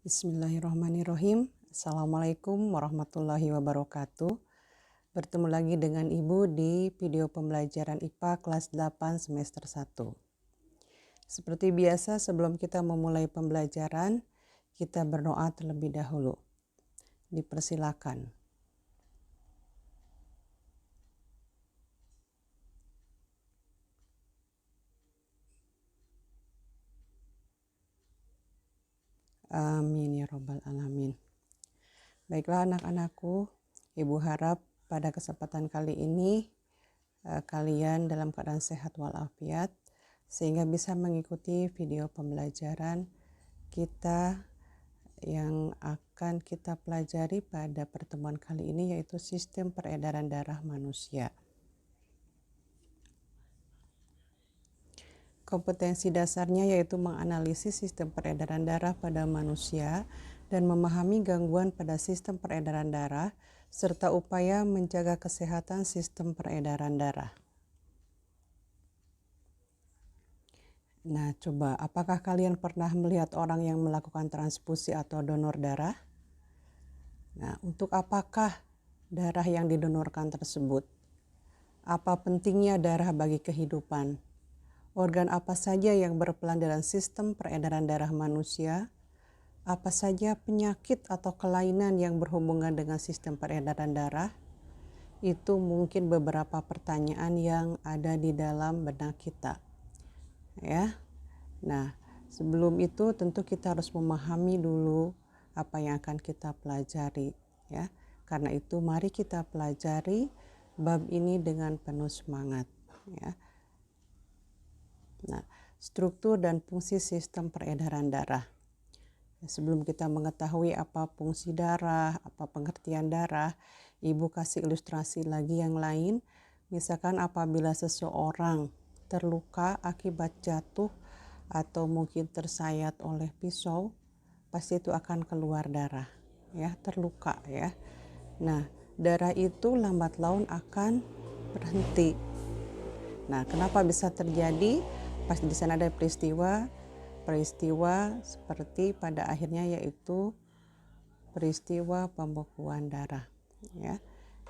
Bismillahirrahmanirrahim. Assalamualaikum warahmatullahi wabarakatuh. Bertemu lagi dengan Ibu di video pembelajaran IPA kelas 8 semester 1. Seperti biasa, sebelum kita memulai pembelajaran, kita berdoa terlebih dahulu. Dipersilakan. Amin ya rabbal alamin. Baiklah anak-anakku, Ibu harap pada kesempatan kali ini kalian dalam keadaan sehat walafiat sehingga bisa mengikuti video pembelajaran kita yang akan kita pelajari pada pertemuan kali ini, yaitu sistem peredaran darah manusia. Kompetensi dasarnya yaitu menganalisis sistem peredaran darah pada manusia dan memahami gangguan pada sistem peredaran darah serta upaya menjaga kesehatan sistem peredaran darah. Nah, coba apakah kalian pernah melihat orang yang melakukan transfusi atau donor darah? Nah, untuk apakah darah yang didonorkan tersebut? Apa pentingnya darah bagi kehidupan? Organ apa saja yang berperan dalam sistem peredaran darah manusia? Apa saja penyakit atau kelainan yang berhubungan dengan sistem peredaran darah? Itu mungkin beberapa pertanyaan yang ada di dalam benak kita. Ya. Nah, sebelum itu tentu kita harus memahami dulu apa yang akan kita pelajari, ya. Karena itu mari kita pelajari bab ini dengan penuh semangat, ya. Nah, struktur dan fungsi sistem peredaran darah. Sebelum kita mengetahui apa fungsi darah, apa pengertian darah, Ibu kasih ilustrasi lagi yang lain. Misalkan apabila seseorang terluka akibat jatuh atau mungkin tersayat oleh pisau, pasti itu akan keluar darah, ya, terluka, ya. Nah, darah itu lambat laun akan berhenti. Nah, kenapa bisa terjadi? Pas di sana ada peristiwa seperti pada akhirnya yaitu peristiwa pembekuan darah, ya.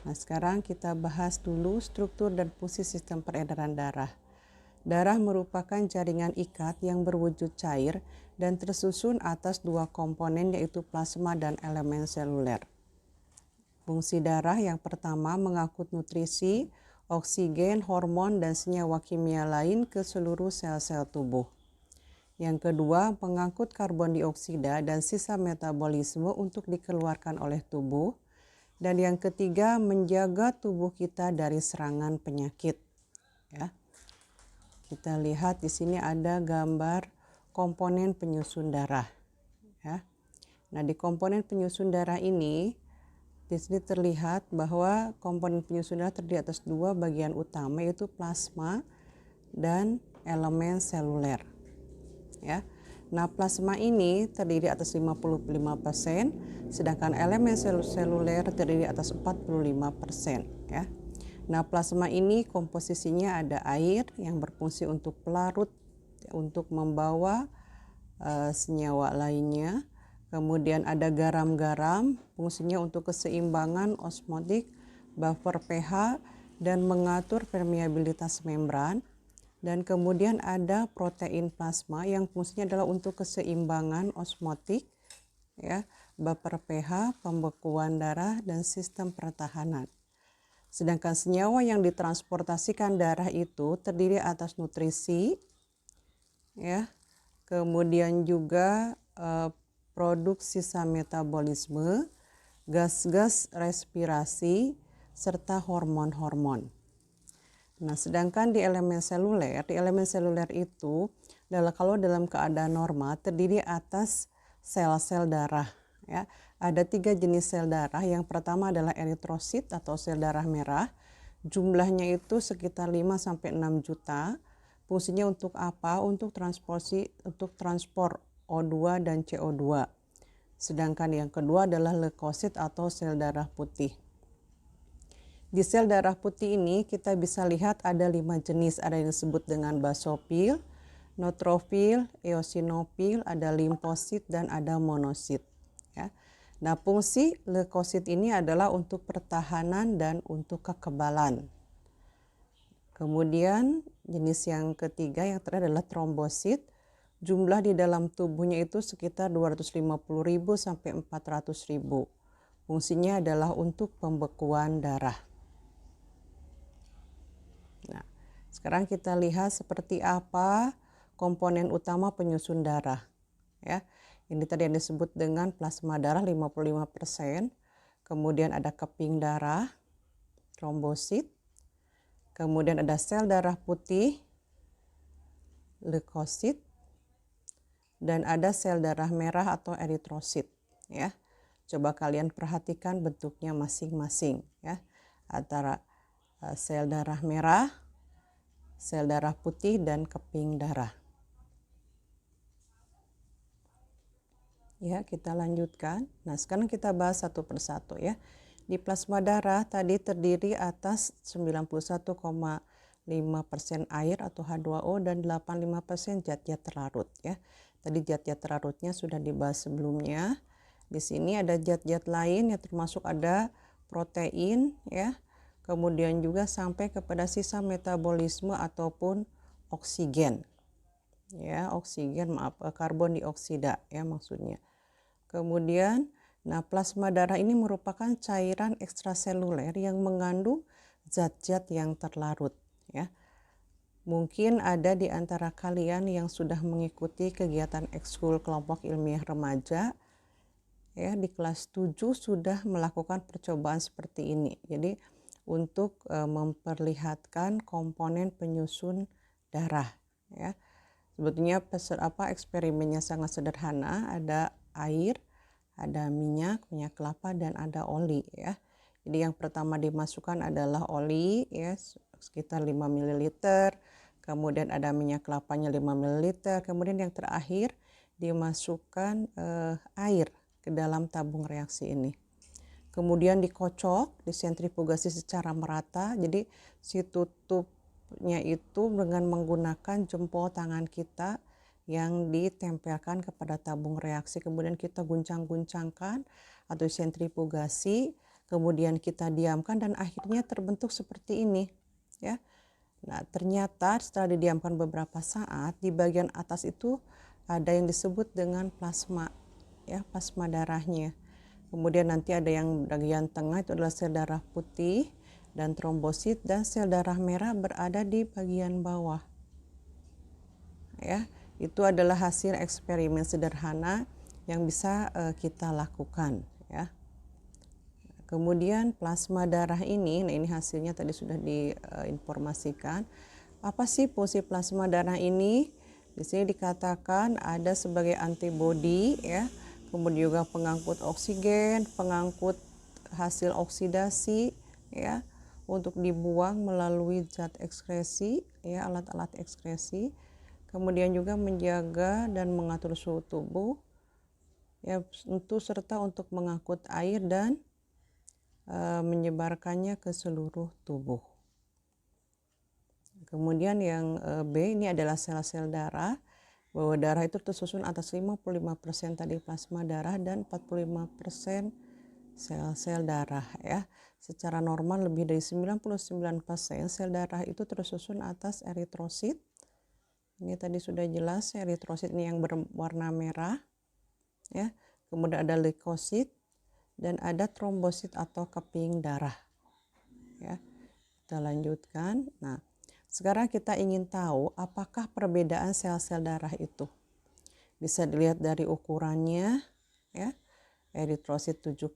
Nah, sekarang kita bahas dulu struktur dan fungsi sistem peredaran darah. Darah merupakan jaringan ikat yang berwujud cair dan tersusun atas dua komponen yaitu plasma dan elemen seluler. Fungsi darah yang pertama mengangkut nutrisi, oksigen, hormon, dan senyawa kimia lain ke seluruh sel-sel tubuh. Yang kedua, pengangkut karbon dioksida dan sisa metabolisme untuk dikeluarkan oleh tubuh. Dan yang ketiga, menjaga tubuh kita dari serangan penyakit. Ya. Kita lihat di sini ada gambar komponen penyusun darah. Ya. Nah, di komponen penyusun darah ini, di sini terlihat bahwa komponen penyusun darah terdiri atas dua bagian utama yaitu plasma dan elemen seluler. Ya. Nah, plasma ini terdiri atas 55%, sedangkan elemen seluler terdiri atas 45%, ya. Nah, plasma ini komposisinya ada air yang berfungsi untuk pelarut, untuk membawa senyawa lainnya. Kemudian ada garam-garam, fungsinya untuk keseimbangan osmotik, buffer pH, dan mengatur permeabilitas membran. Dan kemudian ada protein plasma yang fungsinya adalah untuk keseimbangan osmotik, ya, buffer pH, pembekuan darah, dan sistem pertahanan. Sedangkan senyawa yang ditransportasikan darah itu terdiri atas nutrisi, ya, kemudian juga produk sisa metabolisme, gas-gas respirasi, serta hormon-hormon. Nah, sedangkan di elemen seluler itu adalah kalau dalam keadaan normal terdiri atas sel-sel darah. Ya. Ada 3 jenis sel darah. Yang pertama adalah eritrosit atau sel darah merah. Jumlahnya itu sekitar 5-6 juta. Fungsinya untuk apa? Untuk transport O2 dan CO2. Sedangkan yang kedua adalah leukosit atau sel darah putih. Di sel darah putih ini kita bisa lihat ada 5 jenis. Ada yang disebut dengan basofil, neutrofil, eosinofil, ada limfosit, dan ada monosit. Ya. Nah, fungsi leukosit ini adalah untuk pertahanan dan untuk kekebalan. Kemudian jenis yang ketiga yang terakhir adalah trombosit. Jumlah di dalam tubuhnya itu sekitar 250.000 sampai 400.000. Fungsinya adalah untuk pembekuan darah. Nah, sekarang kita lihat seperti apa komponen utama penyusun darah. Ya, ini tadi yang disebut dengan plasma darah 55%. Kemudian ada keping darah, trombosit. Kemudian ada sel darah putih, leukosit, dan ada sel darah merah atau eritrosit. Ya, coba kalian perhatikan bentuknya masing-masing. Ya, antara sel darah merah, sel darah putih, dan keping darah. Ya, kita lanjutkan. Nah, sekarang kita bahas satu persatu ya. Di plasma darah tadi terdiri atas 91,5% air atau H2O dan 85% zat-zat terlarut ya. Tadi zat-zat terlarutnya sudah dibahas sebelumnya. Di sini ada zat-zat lain yang termasuk ada protein ya. Kemudian juga sampai kepada sisa metabolisme ataupun oksigen. Ya, karbon dioksida ya maksudnya. Kemudian, nah plasma darah ini merupakan cairan ekstraseluler yang mengandung zat-zat yang terlarut ya. Mungkin ada di antara kalian yang sudah mengikuti kegiatan ekskul kelompok ilmiah remaja ya, di kelas 7 sudah melakukan percobaan seperti ini. Jadi untuk memperlihatkan komponen penyusun darah ya. Sebetulnya eksperimennya sangat sederhana, ada air, ada minyak kelapa, dan ada oli ya. Jadi yang pertama dimasukkan adalah oli ya sekitar 5 ml, kemudian ada minyak kelapanya 5 ml, kemudian yang terakhir dimasukkan air ke dalam tabung reaksi ini. Kemudian dikocok, disentrifugasi secara merata, jadi si tutupnya itu dengan menggunakan jempol tangan kita yang ditempelkan kepada tabung reaksi, kemudian kita guncang-guncangkan atau sentrifugasi, kemudian kita diamkan dan akhirnya terbentuk seperti ini ya. Nah, ternyata setelah didiamkan beberapa saat, di bagian atas itu ada yang disebut dengan plasma ya, plasma darahnya. Kemudian nanti ada yang bagian tengah itu adalah sel darah putih dan trombosit, dan sel darah merah berada di bagian bawah. Ya, itu adalah hasil eksperimen sederhana yang bisa kita lakukan ya. Kemudian plasma darah ini, nah ini hasilnya tadi sudah diinformasikan. Apa sih fungsi plasma darah ini? Di sini dikatakan ada sebagai antibodi ya. Kemudian juga pengangkut oksigen, pengangkut hasil oksidasi ya untuk dibuang melalui zat ekskresi ya, alat-alat ekskresi. Kemudian juga menjaga dan mengatur suhu tubuh ya, serta untuk mengangkut air dan menyebarkannya ke seluruh tubuh. Kemudian yang B ini adalah sel-sel darah, bahwa darah itu tersusun atas 55% tadi plasma darah dan 45% sel-sel darah ya. Secara normal lebih dari 99% sel darah itu tersusun atas eritrosit. Ini tadi sudah jelas, eritrosit ini yang berwarna merah ya. Kemudian ada leukosit dan ada trombosit atau keping darah ya. Kita lanjutkan. Nah, sekarang kita ingin tahu apakah perbedaan sel-sel darah itu. Bisa dilihat dari ukurannya ya. Eritrosit 7,5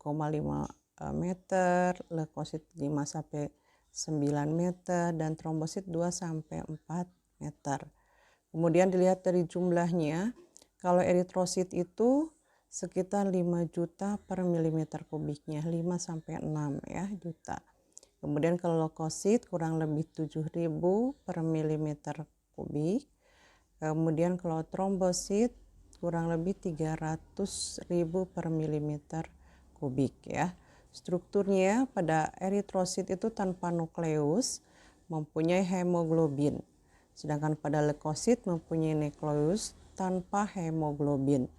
meter, leukosit 5 sampai 9 meter, dan trombosit 2 sampai 4 meter. Kemudian dilihat dari jumlahnya, kalau eritrosit itu sekitar 5 juta per milimeter kubiknya, 5 sampai 6 ya juta. Kemudian kalau leukosit kurang lebih 7.000 per milimeter kubik. Kemudian kalau trombosit kurang lebih 300.000 per milimeter kubik ya. Strukturnya pada eritrosit itu tanpa nukleus, mempunyai hemoglobin. Sedangkan pada leukosit mempunyai nukleus tanpa hemoglobin.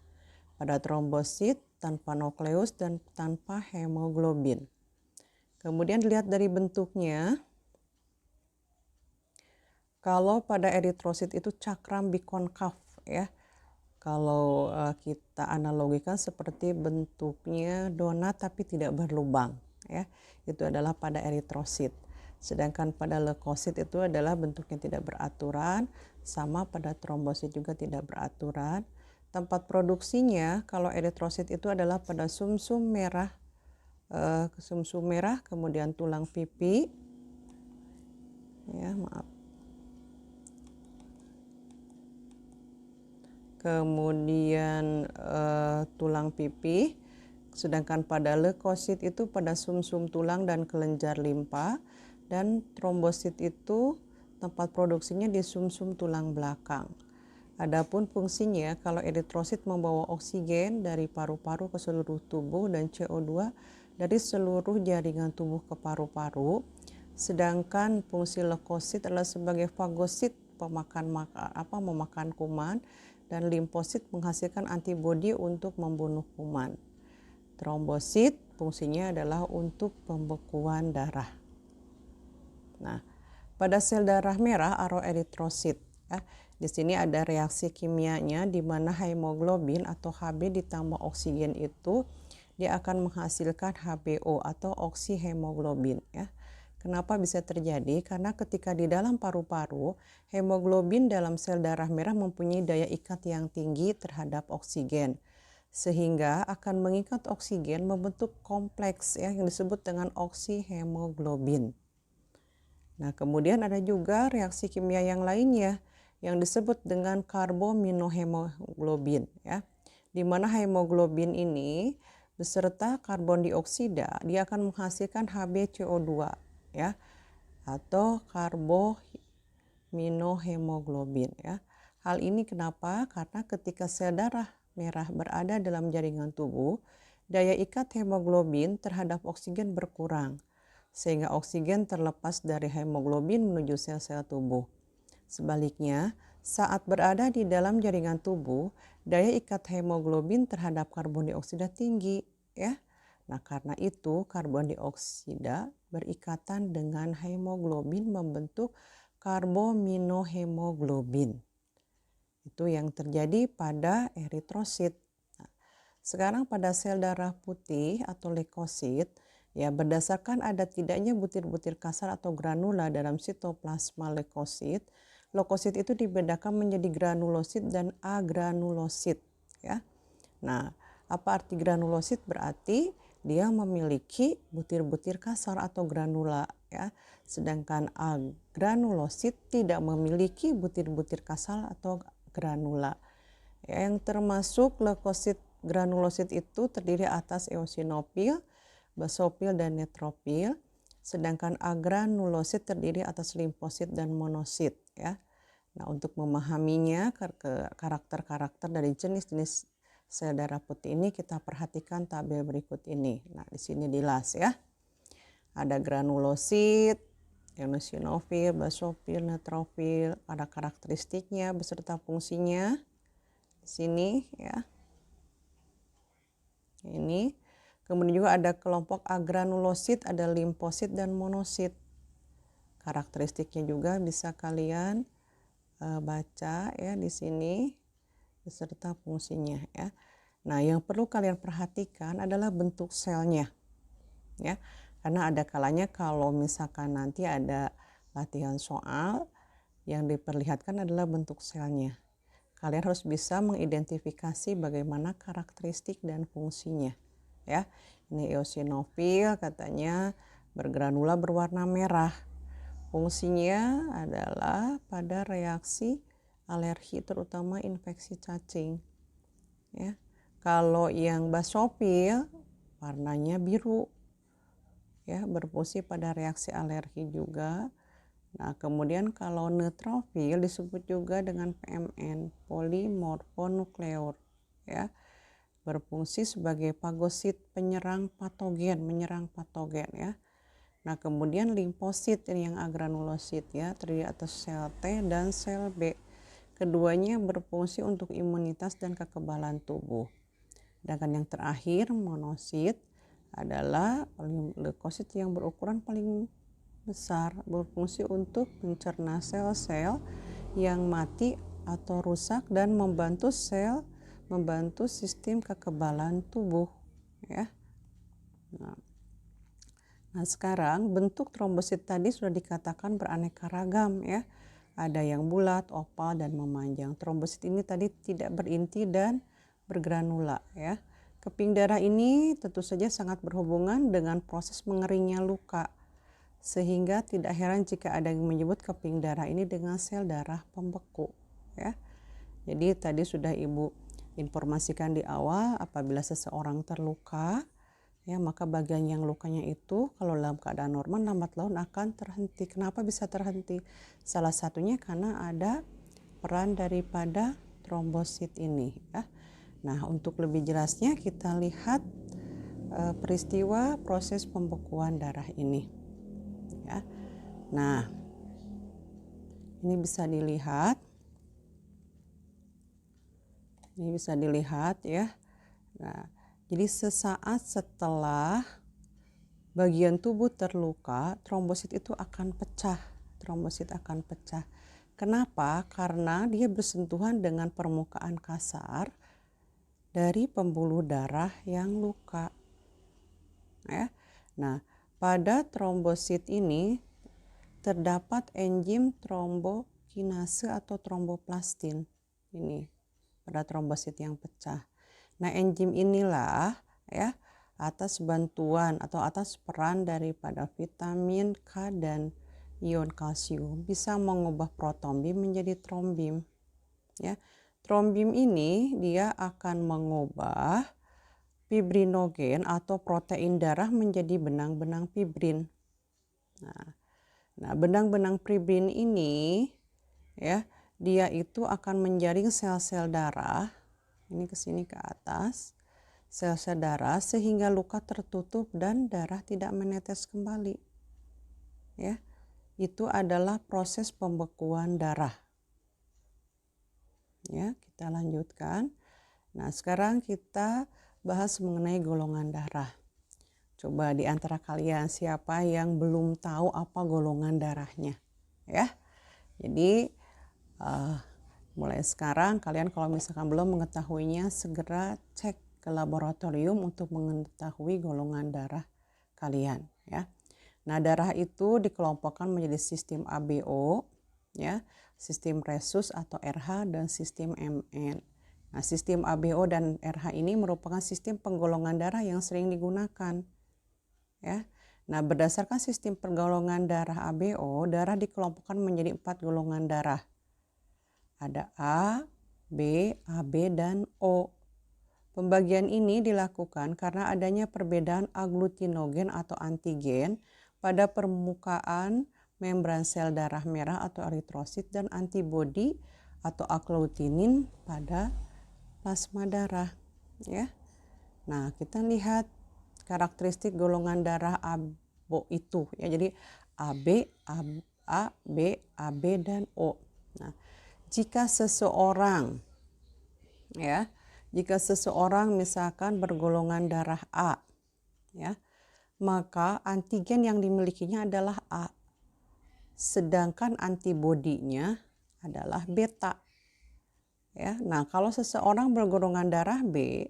Pada trombosit tanpa nukleus dan tanpa hemoglobin. Kemudian dilihat dari bentuknya. Kalau pada eritrosit itu cakram bikonkav ya. Kalau kita analogikan seperti bentuknya donat tapi tidak berlubang ya. Itu adalah pada eritrosit. Sedangkan pada leukosit itu adalah bentuknya tidak beraturan, sama pada trombosit juga tidak beraturan. Tempat produksinya kalau eritrosit itu adalah pada sumsum merah, kemudian tulang pipi, ya maaf. Kemudian tulang pipi, sedangkan pada leukosit itu pada sumsum tulang dan kelenjar limpa, dan trombosit itu tempat produksinya di sumsum tulang belakang. Adapun fungsinya, kalau eritrosit membawa oksigen dari paru-paru ke seluruh tubuh dan CO2 dari seluruh jaringan tubuh ke paru-paru, sedangkan fungsi leukosit adalah sebagai fagosit, memakan kuman, dan limfosit menghasilkan antibodi untuk membunuh kuman. Trombosit fungsinya adalah untuk pembekuan darah. Nah, pada sel darah merah atau eritrosit, ya, di sini ada reaksi kimianya di mana hemoglobin atau Hb ditambah oksigen itu dia akan menghasilkan HBO atau oksihemoglobin ya. Kenapa bisa terjadi? Karena ketika di dalam paru-paru, hemoglobin dalam sel darah merah mempunyai daya ikat yang tinggi terhadap oksigen. Sehingga akan mengikat oksigen membentuk kompleks ya, yang disebut dengan oksihemoglobin. Nah, kemudian ada juga reaksi kimia yang lainnya yang disebut dengan karbominohemoglobin ya. Di mana hemoglobin ini beserta karbon dioksida dia akan menghasilkan HbCO2 ya, atau karbominohemoglobin ya. Hal ini kenapa? Karena ketika sel darah merah berada dalam jaringan tubuh, daya ikat hemoglobin terhadap oksigen berkurang, sehingga oksigen terlepas dari hemoglobin menuju sel-sel tubuh. Sebaliknya, saat berada di dalam jaringan tubuh, daya ikat hemoglobin terhadap karbon dioksida tinggi ya. Nah, karena itu karbon dioksida berikatan dengan hemoglobin membentuk karbominohemoglobin. Itu yang terjadi pada eritrosit. Nah, sekarang pada sel darah putih atau leukosit, ya berdasarkan ada tidaknya butir-butir kasar atau granula dalam sitoplasma leukosit, leukosit itu dibedakan menjadi granulosit dan agranulosit ya. Nah, apa arti granulosit? Berarti dia memiliki butir-butir kasar atau granula ya. Sedangkan agranulosit tidak memiliki butir-butir kasar atau granula. Ya, yang termasuk leukosit granulosit itu terdiri atas eosinofil, basofil dan neutropil. Sedangkan agranulosit terdiri atas limfosit dan monosit ya. Nah, untuk memahaminya karakter-karakter dari jenis-jenis sel darah putih ini kita perhatikan tabel berikut ini. Nah, di sini dilas ya. Ada granulosit, eosinofil, basofil, neutrofil, ada karakteristiknya beserta fungsinya. Di sini ya. Ini. Kemudian juga ada kelompok agranulosit, ada limfosit dan monosit. Karakteristiknya juga bisa kalian baca ya di sini beserta fungsinya ya. Nah, yang perlu kalian perhatikan adalah bentuk selnya ya. Karena ada kalanya kalau misalkan nanti ada latihan soal yang diperlihatkan adalah bentuk selnya. Kalian harus bisa mengidentifikasi bagaimana karakteristik dan fungsinya ya. Ini eosinofil katanya bergranula berwarna merah. Fungsinya adalah pada reaksi alergi terutama infeksi cacing ya. Kalau yang basofil warnanya biru ya, berfungsi pada reaksi alergi juga. Nah, kemudian kalau neutrofil disebut juga dengan PMN, polimorfonukleor ya, berfungsi sebagai fagosit menyerang patogen ya. Nah, kemudian limfosit ini yang agranulosit ya, terdiri atas sel T dan sel B. Keduanya berfungsi untuk imunitas dan kekebalan tubuh. Sedangkan yang terakhir, monosit, adalah leukosit yang berukuran paling besar, berfungsi untuk mencerna sel-sel yang mati atau rusak dan membantu sistem kekebalan tubuh ya. Nah, sekarang bentuk trombosit tadi sudah dikatakan beraneka ragam ya. Ada yang bulat, oval, dan memanjang. Trombosit ini tadi tidak berinti dan bergranula ya. Keping darah ini tentu saja sangat berhubungan dengan proses mengeringnya luka. Sehingga tidak heran jika ada yang menyebut keping darah ini dengan sel darah pembeku ya. Jadi tadi sudah Ibu informasikan di awal, apabila seseorang terluka ya, maka bagian yang lukanya itu kalau dalam keadaan normal lambat laun akan terhenti. Kenapa bisa terhenti? Salah satunya karena ada peran daripada trombosit ini ya. Nah, untuk lebih jelasnya kita lihat peristiwa proses pembekuan darah ini ya. Nah, ini bisa dilihat. Ini bisa dilihat ya. Nah, jadi sesaat setelah bagian tubuh terluka, trombosit itu akan pecah. Trombosit akan pecah. Kenapa? Karena dia bersentuhan dengan permukaan kasar dari pembuluh darah yang luka. Ya. Nah, pada trombosit ini terdapat enzim trombokinase atau tromboplastin. Ini pada trombosit yang pecah. Nah, enzim inilah ya atas bantuan atau atas peran daripada vitamin K dan ion kalsium bisa mengubah protombin menjadi trombin. Ya. Trombin ini dia akan mengubah fibrinogen atau protein darah menjadi benang-benang fibrin. Nah, benang-benang fibrin ini ya, dia itu akan menjaring sel-sel darah ini ke sini ke atas, sel-sel darah sehingga luka tertutup dan darah tidak menetes kembali. Ya. Itu adalah proses pembekuan darah. Ya, kita lanjutkan. Nah, sekarang kita bahas mengenai golongan darah. Coba di antara kalian siapa yang belum tahu apa golongan darahnya? Ya. Jadi mulai sekarang kalian kalau misalkan belum mengetahuinya segera cek ke laboratorium untuk mengetahui golongan darah kalian ya. Nah, darah itu dikelompokkan menjadi sistem ABO ya, sistem Rhesus atau RH dan sistem MN. Nah, sistem ABO dan RH ini merupakan sistem penggolongan darah yang sering digunakan ya. Nah, berdasarkan sistem penggolongan darah ABO, darah dikelompokkan menjadi 4 golongan darah. Ada A, B, AB, dan O. Pembagian ini dilakukan karena adanya perbedaan agglutinogen atau antigen pada permukaan membran sel darah merah atau eritrosit dan antibodi atau agglutinin pada plasma darah. Ya. Nah, kita lihat karakteristik golongan darah ABO itu. Ya, jadi AB, A, B, AB, dan O. Nah, jika seseorang misalkan bergolongan darah A ya, maka antigen yang dimilikinya adalah A, sedangkan antibodinya adalah beta ya. Nah, kalau seseorang bergolongan darah B,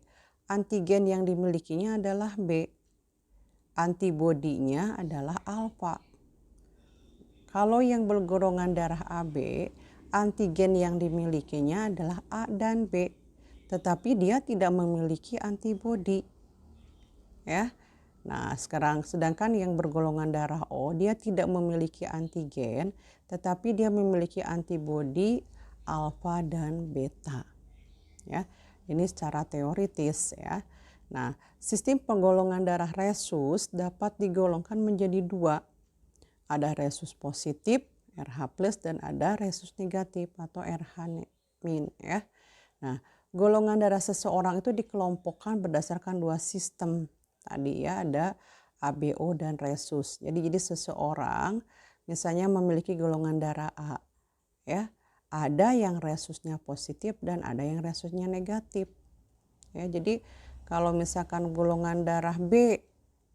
antigen yang dimilikinya adalah B, antibodinya adalah alfa. Kalau yang bergolongan darah AB, antigen yang dimilikinya adalah A dan B, tetapi dia tidak memiliki antibodi. Ya. Nah, sekarang sedangkan yang bergolongan darah O, dia tidak memiliki antigen, tetapi dia memiliki antibodi alfa dan beta. Ya. Ini secara teoritis ya. Nah, sistem penggolongan darah Rhesus dapat digolongkan menjadi 2. Ada Rhesus positif RH+, dan ada Rhesus negatif atau RH-. Ya. Nah, golongan darah seseorang itu dikelompokkan berdasarkan 2 sistem. Tadi ya, ada ABO dan resus. Jadi seseorang misalnya memiliki golongan darah A, ya, ada yang resusnya positif dan ada yang resusnya negatif. Ya, jadi kalau misalkan golongan darah B,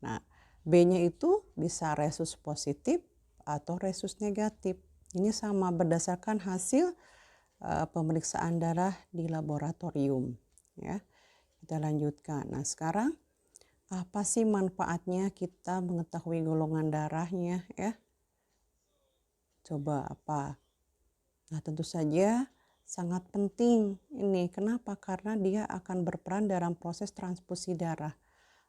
nah B-nya itu bisa resus positif atau resus negatif. Ini sama berdasarkan hasil pemeriksaan darah di laboratorium. Ya, kita lanjutkan. Nah, sekarang apa sih manfaatnya kita mengetahui golongan darahnya, ya? Coba apa? Nah, tentu saja sangat penting ini. Kenapa? Karena dia akan berperan dalam proses transfusi darah.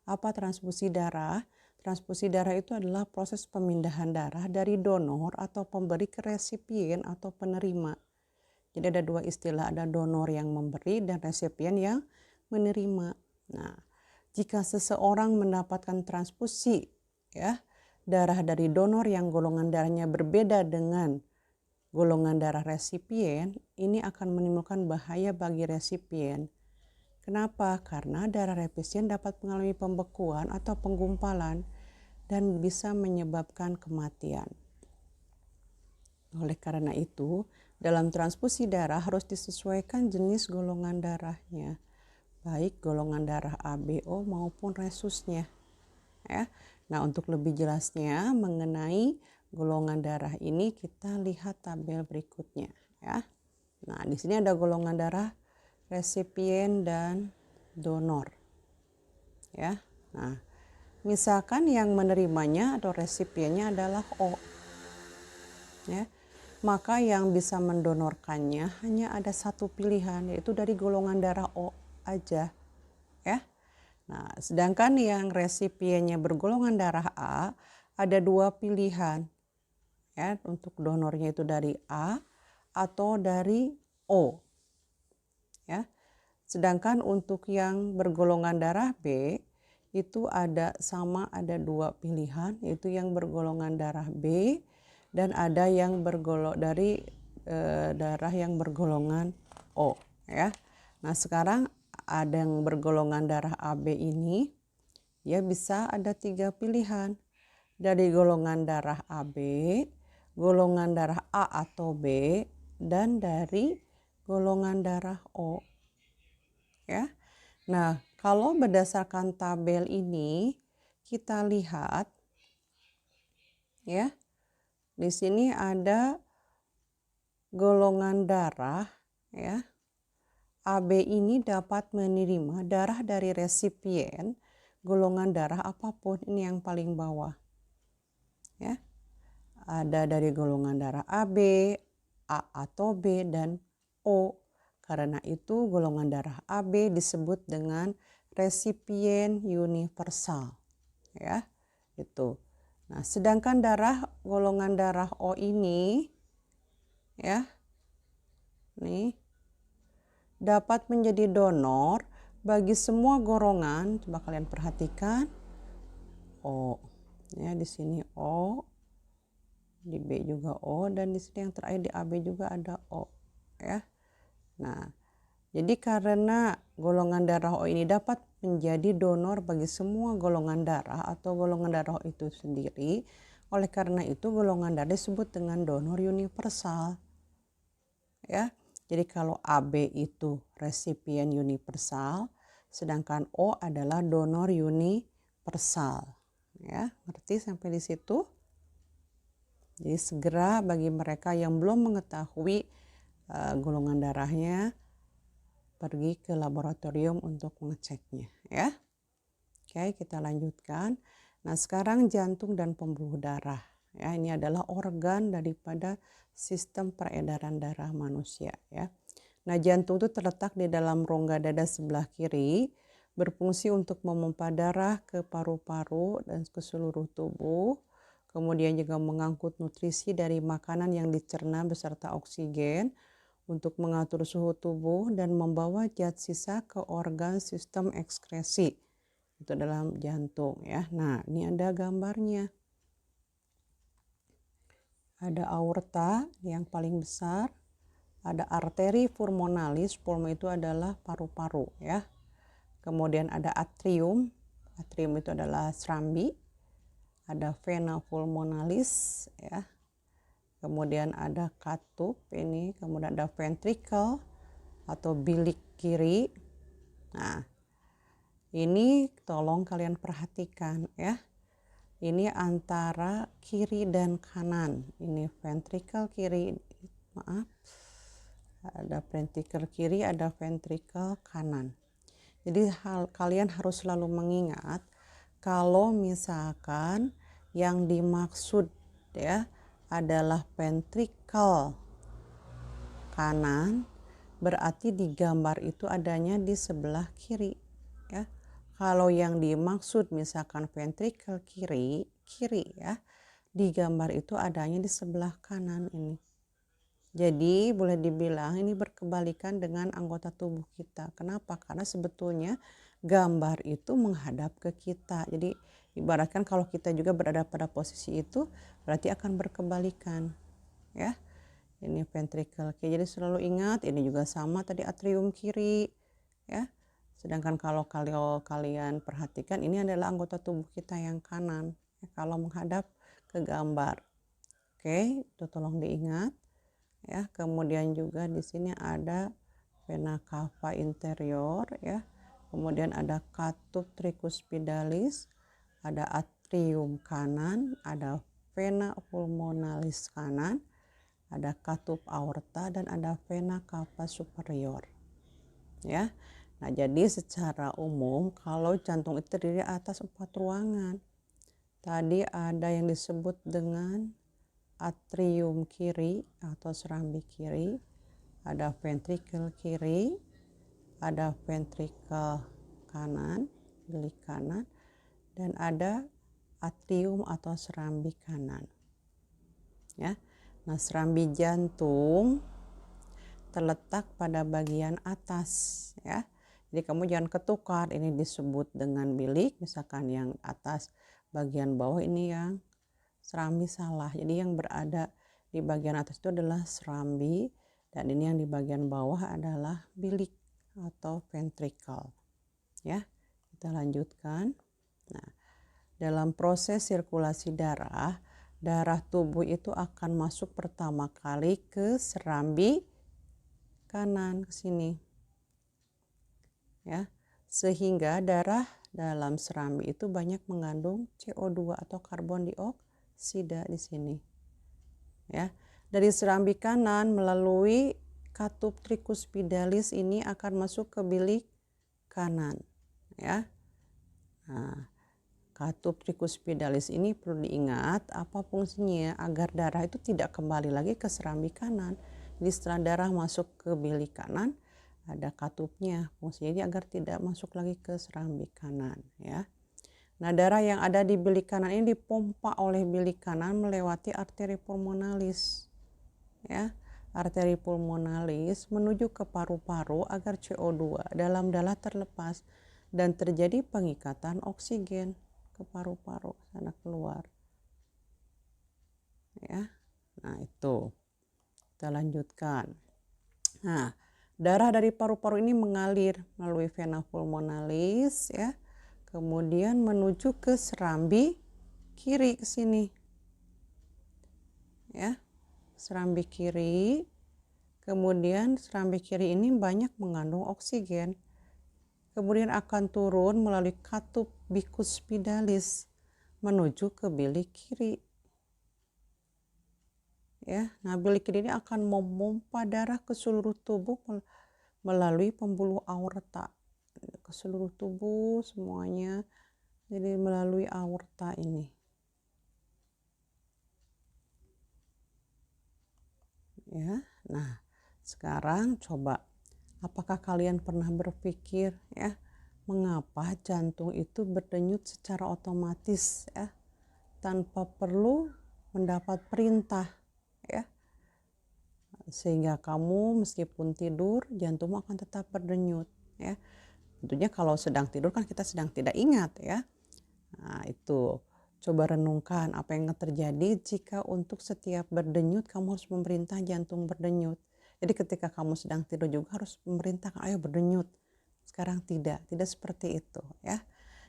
Apa transfusi darah? Transfusi darah itu adalah proses pemindahan darah dari donor atau pemberi ke resipien atau penerima. Jadi ada dua istilah, ada donor yang memberi dan resipien yang menerima. Nah, jika seseorang mendapatkan transfusi, ya, darah dari donor yang golongan darahnya berbeda dengan golongan darah resipien, ini akan menimbulkan bahaya bagi resipien. Kenapa? Karena darah resipien dapat mengalami pembekuan atau penggumpalan dan bisa menyebabkan kematian. Oleh karena itu, dalam transfusi darah harus disesuaikan jenis golongan darahnya, baik golongan darah ABO maupun resusnya. Ya. Nah, untuk lebih jelasnya mengenai golongan darah ini kita lihat tabel berikutnya, ya. Nah, di sini ada golongan darah resipien dan donor. Ya. Nah, misalkan yang menerimanya atau resipiennya adalah O. Ya. Maka yang bisa mendonorkannya hanya ada satu pilihan, yaitu dari golongan darah O aja, ya. Nah, sedangkan yang resipiennya bergolongan darah A ada dua pilihan, ya, untuk donornya itu dari A atau dari O, ya. Sedangkan untuk yang bergolongan darah B itu ada dua pilihan, yaitu yang bergolongan darah B dan ada yang dari darah yang bergolongan O, ya. Nah, sekarang ada yang bergolongan darah AB ini, ya bisa ada 3 pilihan. Dari golongan darah AB, golongan darah A atau B, dan dari golongan darah O. Ya. Nah, kalau berdasarkan tabel ini, kita lihat, ya, di sini ada golongan darah, ya. AB ini dapat menerima darah dari resipien golongan darah apapun. Ini yang paling bawah, ya. Ada dari golongan darah AB, A atau B, dan O. Karena itu golongan darah AB disebut dengan resipien universal, ya. Itu. Nah, sedangkan golongan darah O ini, ya, nih, dapat menjadi donor bagi semua golongan. Coba kalian perhatikan, O, ya, di sini O, di B juga O, dan di sini yang terakhir di AB juga ada O, ya. Nah, jadi karena golongan darah O ini dapat menjadi donor bagi semua golongan darah atau golongan darah O itu sendiri, oleh karena itu golongan darah disebut dengan donor universal, ya. Jadi kalau AB itu resipien universal, sedangkan O adalah donor universal. Ya, ngerti sampai di situ? Jadi segera bagi mereka yang belum mengetahui golongan darahnya, pergi ke laboratorium untuk mengeceknya, ya. Oke, kita lanjutkan. Nah, sekarang jantung dan pembuluh darah. Ya, ini adalah organ daripada sistem peredaran darah manusia, ya. Nah, jantung itu terletak di dalam rongga dada sebelah kiri, berfungsi untuk memompa darah ke paru-paru dan ke seluruh tubuh. Kemudian juga mengangkut nutrisi dari makanan yang dicerna beserta oksigen untuk mengatur suhu tubuh dan membawa zat sisa ke organ sistem ekskresi. Itu dalam jantung, ya. Nah, ini ada gambarnya. Ada aorta yang paling besar, ada arteri pulmonalis, pulmo itu adalah paru-paru, ya. Kemudian ada atrium, atrium itu adalah serambi. ada vena pulmonalis ya. Kemudian ada katup ini, kemudian ada ventricle atau bilik kiri. Nah, ini tolong kalian perhatikan ya. Ini antara kiri dan kanan. Ini ventricle kiri, maaf. Ada ventricle kiri, ada ventricle kanan. Jadi kalian harus selalu mengingat kalau misalkan yang dimaksud ya adalah ventricle kanan, berarti di gambar itu adanya di sebelah kiri ya. Kalau yang dimaksud misalkan ventricle kiri ya, di gambar itu adanya di sebelah kanan ini. Jadi boleh dibilang ini berkebalikan dengan anggota tubuh kita. Kenapa? Karena sebetulnya gambar itu menghadap ke kita. Jadi ibaratkan kalau kita juga berada pada posisi itu berarti akan berkebalikan ya. Ini ventricle kiri. Jadi selalu ingat ini juga sama tadi atrium kiri ya. Sedangkan kalau kalian perhatikan ini adalah anggota tubuh kita yang kanan ya, kalau menghadap ke gambar. Oke, itu tolong diingat ya. Kemudian juga di sini ada vena cava interior ya. Kemudian ada katup tricuspidalis, ada atrium kanan, ada vena pulmonalis kanan, ada katup aorta, dan ada vena cava superior ya. Nah, jadi secara umum kalau jantung itu terdiri atas 4 ruangan. Tadi ada yang disebut dengan atrium kiri atau serambi kiri, ada ventricle kiri, ada ventricle kanan, bilik kanan, dan ada atrium atau serambi kanan ya. Nah, serambi jantung terletak pada bagian atas ya. Jadi kamu jangan ketukar, ini disebut dengan bilik, misalkan yang atas bagian bawah ini yang serambi, salah. Jadi yang berada di bagian atas itu adalah serambi, dan ini yang di bagian bawah adalah bilik atau ventricle ya. Kita lanjutkan. Nah, dalam proses sirkulasi darah tubuh itu akan masuk pertama kali ke serambi kanan ke sini ya, sehingga darah dalam serambi itu banyak mengandung CO2 atau karbon dioksida di sini ya. Dari serambi kanan melalui katup tricuspidalis ini akan masuk ke bilik kanan ya. Nah, katup tricuspidalis ini perlu diingat apa fungsinya, agar darah itu tidak kembali lagi ke serambi kanan. Jadi setelah darah masuk ke bilik kanan, ada katupnya, fungsinya ini agar tidak masuk lagi ke serambi kanan ya. Nah, darah yang ada di bilik kanan ini dipompa oleh bilik kanan melewati arteri pulmonalis ya. Arteri pulmonalis menuju ke paru-paru agar CO2 dalam darah terlepas dan terjadi pengikatan oksigen ke paru-paru sana keluar ya. Nah, itu kita lanjutkan. Nah, darah dari paru-paru ini mengalir melalui vena pulmonalis ya, kemudian menuju ke serambi kiri ke sini ya, serambi kiri. Kemudian serambi kiri ini banyak mengandung oksigen, kemudian akan turun melalui katup bicuspidalis menuju ke bilik kiri ya. Nah, bilik kiri ini akan memompa darah ke seluruh tubuh melalui pembuluh aorta ke seluruh tubuh semuanya, jadi melalui aorta ini ya. Nah, sekarang coba, apakah kalian pernah berpikir ya, mengapa jantung itu berdenyut secara otomatis ya, tanpa perlu mendapat perintah ya, sehingga kamu meskipun tidur jantungmu akan tetap berdenyut ya. Tentunya kalau sedang tidur kan kita sedang tidak ingat ya. Nah, itu coba renungkan apa yang terjadi jika untuk setiap berdenyut kamu harus memerintah jantung berdenyut. Jadi ketika kamu sedang tidur juga harus memerintahkan ayo berdenyut. Sekarang tidak seperti itu ya.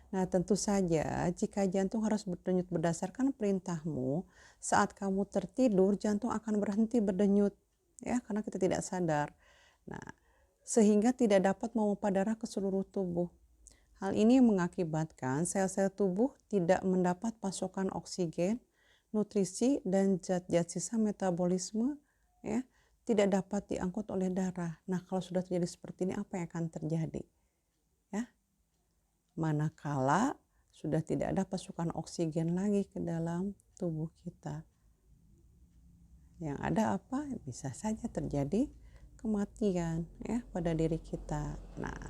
Nah, tentu saja jika jantung harus berdenyut berdasarkan perintahmu, saat kamu tertidur jantung akan berhenti berdenyut ya karena kita tidak sadar. Nah, sehingga tidak dapat memompa darah ke seluruh tubuh. Hal ini mengakibatkan sel-sel tubuh tidak mendapat pasokan oksigen, nutrisi dan zat-zat sisa metabolisme ya tidak dapat diangkut oleh darah. Nah, kalau sudah terjadi seperti ini apa yang akan terjadi? Ya. Manakala sudah tidak ada pasokan oksigen lagi ke dalam tubuh kita. Yang ada apa? Bisa saja terjadi kematian ya pada diri kita. Nah,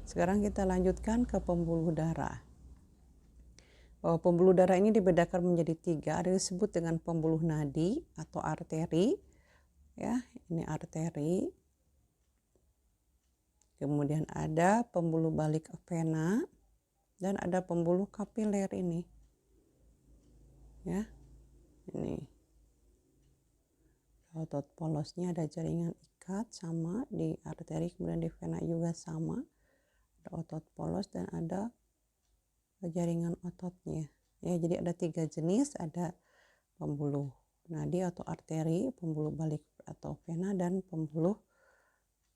sekarang kita lanjutkan ke pembuluh darah. Bahwa pembuluh darah ini dibedakan menjadi 3, ada disebut dengan pembuluh nadi atau arteri. Ya, ini arteri. Kemudian ada pembuluh balik vena. Dan ada pembuluh kapiler ini. Ya. Ini. Otot polosnya ada jaringan ikat sama di arteri, kemudian di vena juga sama. Ada otot polos dan ada jaringan ototnya. Ya, jadi ada 3 jenis, ada pembuluh nadi atau arteri, pembuluh balik atau vena dan pembuluh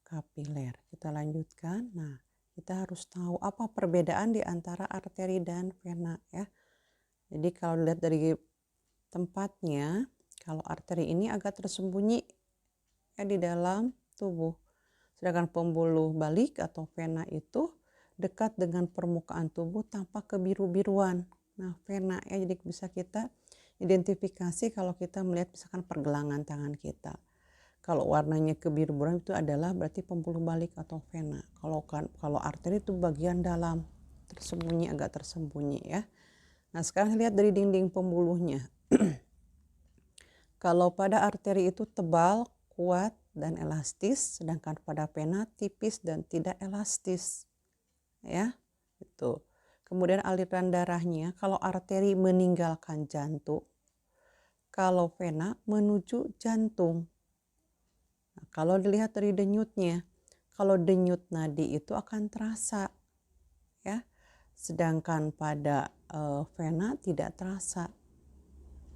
kapiler. Kita lanjutkan. Nah, kita harus tahu apa perbedaan di antara arteri dan vena ya. Jadi kalau dilihat dari tempatnya, kalau arteri ini agak tersembunyi ya di dalam tubuh. Sedangkan pembuluh balik atau vena itu dekat dengan permukaan tubuh tampak kebiru-biruan. Nah, vena ya jadi bisa kita identifikasi kalau kita melihat misalkan pergelangan tangan kita. Kalau warnanya kebiru-biruan itu adalah berarti pembuluh balik atau vena. Kalau arteri itu bagian dalam, tersembunyi, agak tersembunyi ya. Nah, sekarang lihat dari dinding pembuluhnya. Kalau pada arteri itu tebal, kuat, dan elastis, sedangkan pada vena tipis dan tidak elastis. Ya, itu. Kemudian aliran darahnya, kalau arteri meninggalkan jantung, kalau vena menuju jantung. Nah, kalau dilihat dari denyutnya, kalau denyut nadi itu akan terasa, ya. Sedangkan pada vena tidak terasa.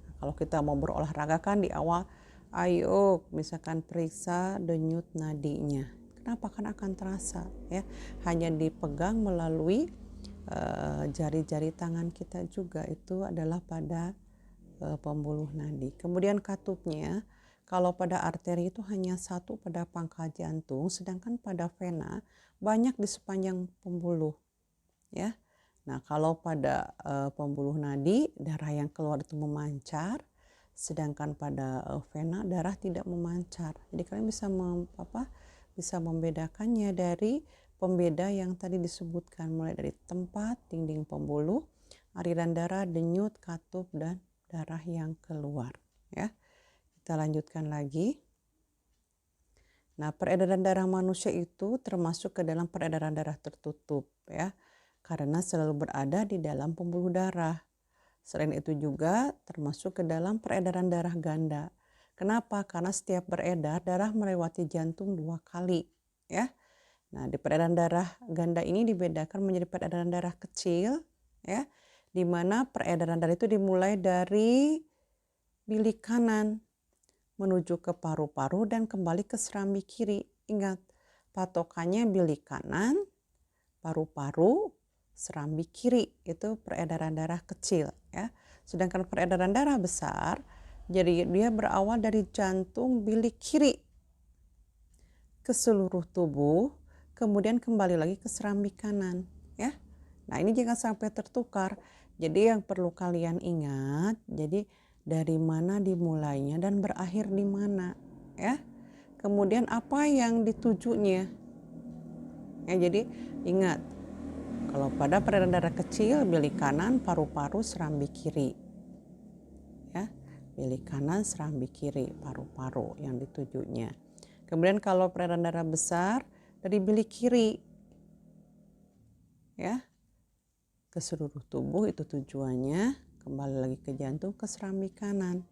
Nah, kalau kita mau berolahraga kan di awal, ayo misalkan periksa denyut nadinya. Kenapa? Kan akan terasa, ya. Hanya dipegang melalui jari-jari tangan kita juga, itu adalah pada pembuluh nadi. Kemudian katupnya. Kalau pada arteri itu hanya satu pada pangkal jantung, sedangkan pada vena banyak di sepanjang pembuluh. Ya, nah kalau pada pembuluh nadi darah yang keluar itu memancar, sedangkan pada vena darah tidak memancar. Jadi kalian bisa membedakannya dari pembeda yang tadi disebutkan, mulai dari tempat, dinding pembuluh, aliran darah, denyut, katup, dan darah yang keluar. Ya. Kita lanjutkan lagi. Nah, peredaran darah manusia itu termasuk ke dalam peredaran darah tertutup ya, karena selalu berada di dalam pembuluh darah. Selain itu juga termasuk ke dalam peredaran darah ganda. Kenapa? Karena setiap beredar darah melewati jantung 2 kali ya. Nah, di peredaran darah ganda ini dibedakan menjadi peredaran darah kecil ya, di mana peredaran darah itu dimulai dari bilik kanan menuju ke paru-paru dan kembali ke serambi kiri. Ingat, patokannya bilik kanan, paru-paru, serambi kiri. Itu peredaran darah kecil ya. Sedangkan peredaran darah besar, jadi dia berawal dari jantung bilik kiri ke seluruh tubuh, kemudian kembali lagi ke serambi kanan ya. Nah, ini jangan sampai tertukar. Jadi yang perlu kalian ingat, jadi dari mana dimulainya dan berakhir di mana ya. Kemudian apa yang ditujunya. Ya, jadi ingat, kalau pada peredaran darah kecil bilik kanan, paru-paru, serambi kiri. Ya, bilik kanan, serambi kiri, paru-paru yang ditujunya. Kemudian kalau peredaran darah besar dari bilik kiri ya ke seluruh tubuh, itu tujuannya. Kembali lagi ke jantung, ke serambi kanan.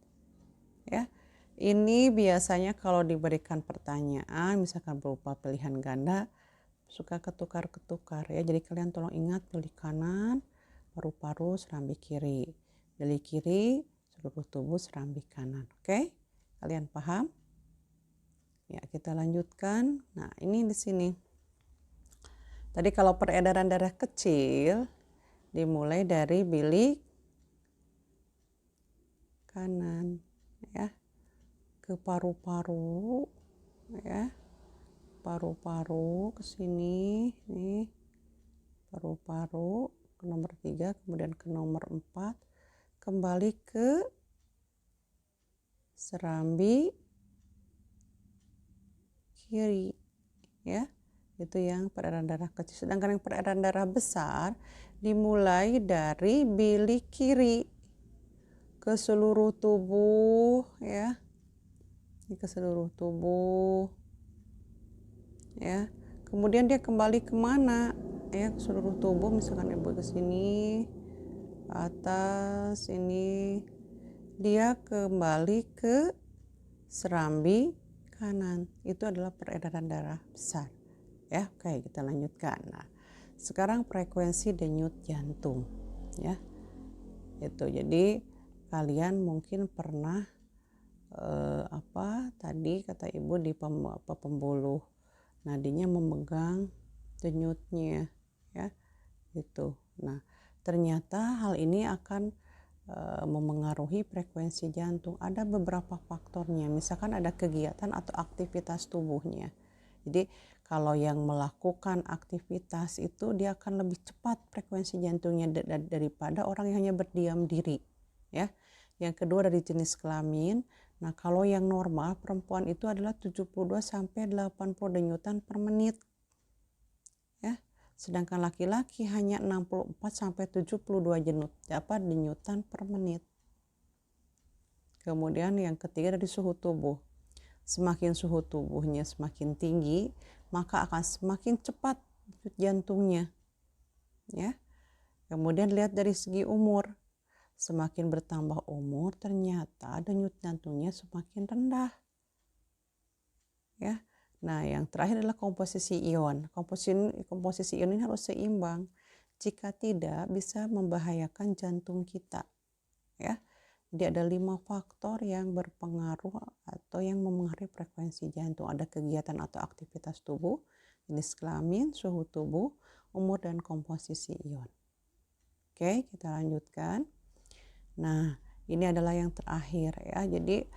Ya, ini biasanya kalau diberikan pertanyaan, misalkan berupa pilihan ganda, suka ketukar-ketukar ya. Jadi kalian tolong ingat, pilih kanan, paru-paru, serambi kiri. Jari kiri, seluruh tubuh, serambi kanan. Oke? Kalian paham? Ya, kita lanjutkan. Nah, ini di sini. Tadi kalau peredaran darah kecil dimulai dari bilik kanan, ya, ke paru-paru, ya, paru-paru ke sini, nih, paru-paru ke nomor 3, kemudian ke nomor 4, kembali ke serambi kiri, ya, itu yang peredaran darah kecil. Sedangkan yang peredaran darah besar dimulai dari bilik kiri ke seluruh tubuh, ya, ini ke seluruh tubuh, ya. Kemudian dia kembali kemana? Ya, ke seluruh tubuh. Misalkan ibu ke sini, atas ini, dia kembali ke serambi kanan. Itu adalah peredaran darah besar. Ya, oke, kita lanjutkan. Nah, sekarang frekuensi denyut jantung, ya. Itu jadi kalian mungkin pernah tadi kata ibu di pembuluh nadinya memegang denyutnya, ya, itu. Nah, ternyata hal ini akan memengaruhi frekuensi jantung. Ada beberapa faktornya, misalkan ada kegiatan atau aktivitas tubuhnya. Jadi kalau yang melakukan aktivitas itu dia akan lebih cepat frekuensi jantungnya daripada orang yang hanya berdiam diri, ya. Yang kedua dari jenis kelamin. Nah, kalau yang normal perempuan itu adalah 72 sampai 80 denyutan per menit. Ya. Sedangkan laki-laki hanya 64 sampai 72 denyutan per menit. Kemudian yang ketiga dari suhu tubuh. Semakin suhu tubuhnya semakin tinggi, maka akan semakin cepat denyut jantungnya. Ya. Kemudian lihat dari segi umur. Semakin bertambah umur, ternyata denyut jantungnya semakin rendah. Ya. Nah, yang terakhir adalah komposisi ion. Komposisi ion ini harus seimbang. Jika tidak, bisa membahayakan jantung kita. Ya. Jadi ada 5 faktor yang berpengaruh atau yang memengaruhi frekuensi jantung. Ada kegiatan atau aktivitas tubuh, jenis kelamin, suhu tubuh, umur, dan komposisi ion. Oke, kita lanjutkan. Nah, ini adalah yang terakhir, ya. Jadi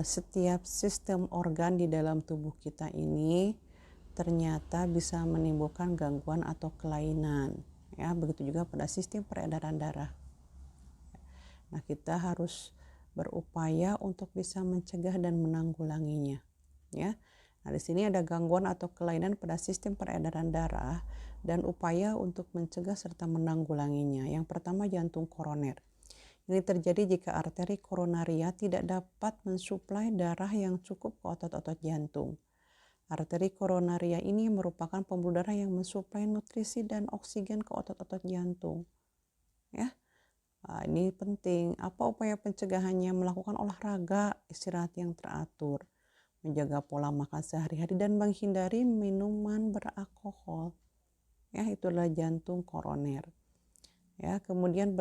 setiap sistem organ di dalam tubuh kita ini ternyata bisa menimbulkan gangguan atau kelainan, ya. Begitu juga pada sistem peredaran darah. Nah, kita harus berupaya untuk bisa mencegah dan menanggulanginya, ya. Nah, di sini ada gangguan atau kelainan pada sistem peredaran darah dan upaya untuk mencegah serta menanggulanginya. Yang pertama, jantung koroner. Ini terjadi jika arteri koronaria tidak dapat mensuplai darah yang cukup ke otot-otot jantung. Arteri koronaria ini merupakan pembuluh darah yang mensuplai nutrisi dan oksigen ke otot-otot jantung. Ya, nah, ini penting. Apa upaya pencegahannya? Melakukan olahraga, istirahat yang teratur, menjaga pola makan sehari-hari, dan menghindari minuman beralkohol. Ya, itulah jantung koroner. Ya, kemudian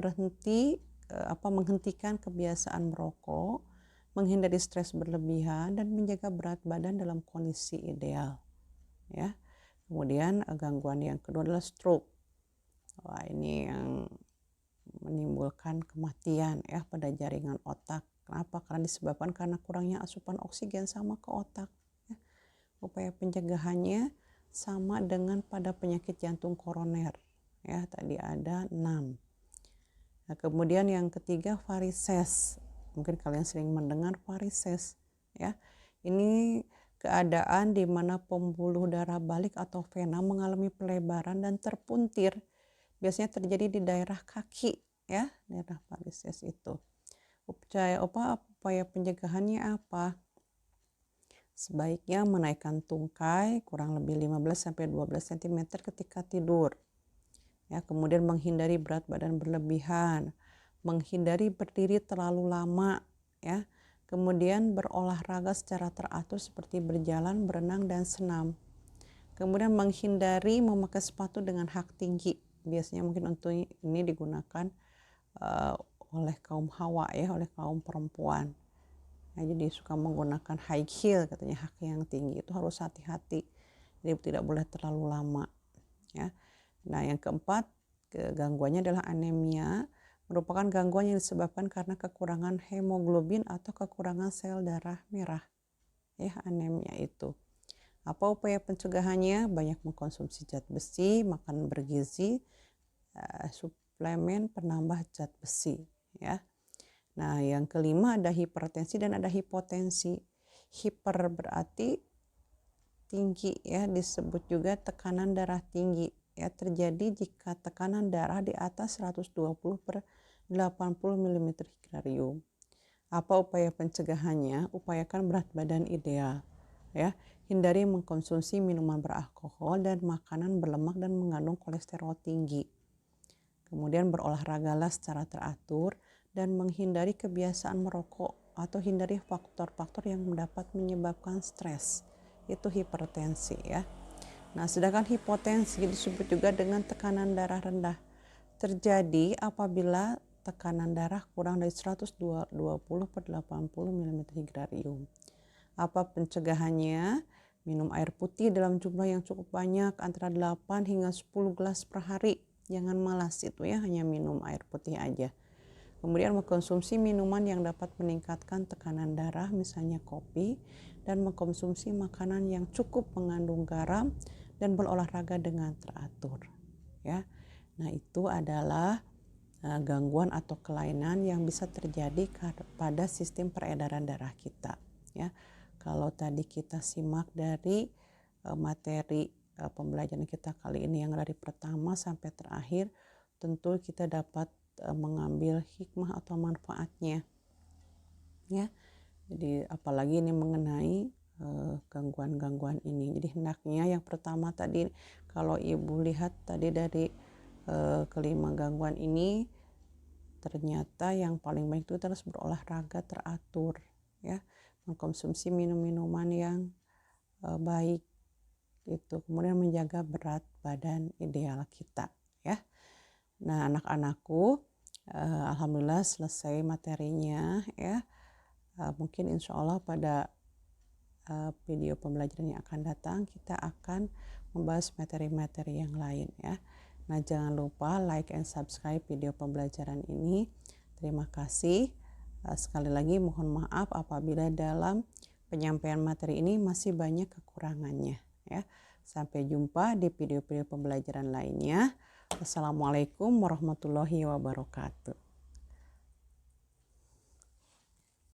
menghentikan kebiasaan merokok, menghindari stres berlebihan, dan menjaga berat badan dalam kondisi ideal. Ya. Kemudian gangguan yang kedua adalah stroke. Wah, ini yang menimbulkan kematian, ya, pada jaringan otak. Kenapa? Karena disebabkan karena kurangnya asupan oksigen sama ke otak. Ya. Upaya pencegahannya sama dengan pada penyakit jantung koroner. Ya, tadi ada 6. Nah, kemudian yang ketiga varises. Mungkin kalian sering mendengar varises, ya. Ini keadaan di mana pembuluh darah balik atau vena mengalami pelebaran dan terpuntir. Biasanya terjadi di daerah kaki, ya, daerah varises itu. Upaya pencegahannya apa? Sebaiknya menaikkan tungkai kurang lebih 15 sampai 12 cm ketika tidur. Ya, kemudian menghindari berat badan berlebihan, menghindari berdiri terlalu lama, ya. Kemudian berolahraga secara teratur seperti berjalan, berenang, dan senam. Kemudian menghindari memakai sepatu dengan hak tinggi. biasanya mungkin untuk ini digunakan oleh kaum hawa ya, oleh kaum perempuan. Nah, jadi suka menggunakan high heel katanya, kaki yang tinggi itu harus hati-hati. Jadi tidak boleh terlalu lama ya. Nah, yang keempat, gangguannya adalah anemia, merupakan gangguan yang disebabkan karena kekurangan hemoglobin atau kekurangan sel darah merah. Ya, anemia itu. Apa upaya pencegahannya? Banyak mengkonsumsi zat besi, makan bergizi, suplemen penambah zat besi ya. Nah, yang kelima ada hipertensi dan ada hipotensi. Hiper berarti tinggi ya, disebut juga tekanan darah tinggi ya, terjadi jika tekanan darah di atas 120/80 mm Hg. Apa upaya pencegahannya? Upayakan berat badan ideal ya. Hindari mengkonsumsi minuman beralkohol dan makanan berlemak dan mengandung kolesterol tinggi. Kemudian berolahragalah secara teratur dan menghindari kebiasaan merokok atau hindari faktor-faktor yang dapat menyebabkan stres. Itu hipertensi ya. Nah, sedangkan hipotensi disebut juga dengan tekanan darah rendah. Terjadi apabila tekanan darah kurang dari 120/80 mm Hg. Apa pencegahannya? Minum air putih dalam jumlah yang cukup banyak, antara 8 hingga 10 gelas per hari. Jangan malas itu ya, hanya minum air putih aja. Kemudian mengkonsumsi minuman yang dapat meningkatkan tekanan darah, misalnya kopi, dan mengkonsumsi makanan yang cukup mengandung garam dan berolahraga dengan teratur. Ya, nah itu adalah gangguan atau kelainan yang bisa terjadi pada sistem peredaran darah kita. Ya, kalau tadi kita simak dari materi pembelajaran kita kali ini yang dari pertama sampai terakhir, tentu kita dapat mengambil hikmah atau manfaatnya ya. Jadi apalagi ini mengenai gangguan-gangguan ini. Jadi hendaknya yang pertama tadi, kalau ibu lihat tadi dari kelima gangguan ini, ternyata yang paling baik itu harus berolahraga teratur ya, mengkonsumsi minum-minuman yang baik itu, kemudian menjaga berat badan ideal kita ya. Nah, anak-anakku, alhamdulillah selesai materinya ya. Mungkin insya Allah pada video pembelajaran yang akan datang kita akan membahas materi-materi yang lain ya. Nah, jangan lupa like and subscribe video pembelajaran ini. Terima kasih. Sekali lagi mohon maaf apabila dalam penyampaian materi ini masih banyak kekurangannya ya. Sampai jumpa di video-video pembelajaran lainnya. Assalamualaikum warahmatullahi wabarakatuh.